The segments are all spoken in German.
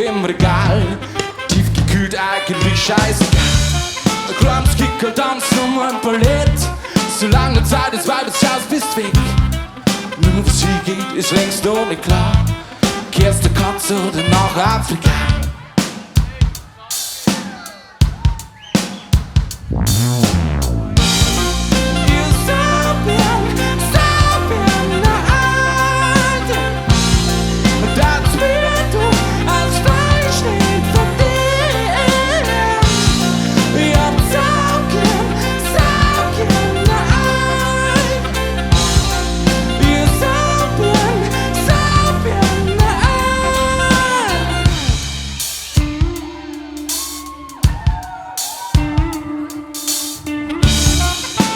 im Regal, tiefgekühlt eigentlich scheiße. Ein kleines Kicker tanzt um ein Ballett, so lange Zeit ist, weil du schaust, bist weg. Nur was hier geht, ist längst noch nicht klar. Kehrst du Katze oder nach Afrika?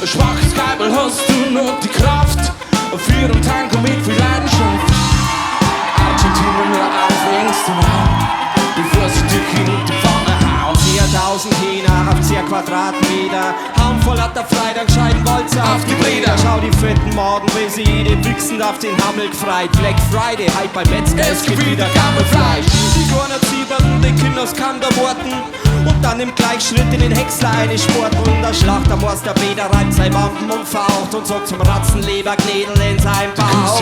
Schwaches Kabel hast du nur die Kraft für einen Tango mit viel Leidenschaft. Argentinien nur auf längsten Raum, bevor sie dich in die Pfanne hauen. 4000 Hähner auf 10 Quadratmeter, hauen voll hat der Freitag Scheibenbolzer auf die Breder. Schau die fetten Morden, wie sie jede wichsend auf den Hammel gefreit. Black Friday, halt beim Metzger, es gibt wieder Gammelfleisch. Die Gorner Zieberten, die Kinder kann da worten. Und dann im Gleichschritt in den Häcksler eine Sport. Und der Schlachtermorst, der Peter reibt sein Wampen und faucht und sagt zum Ratzenleber Knädel in seinem Bauch.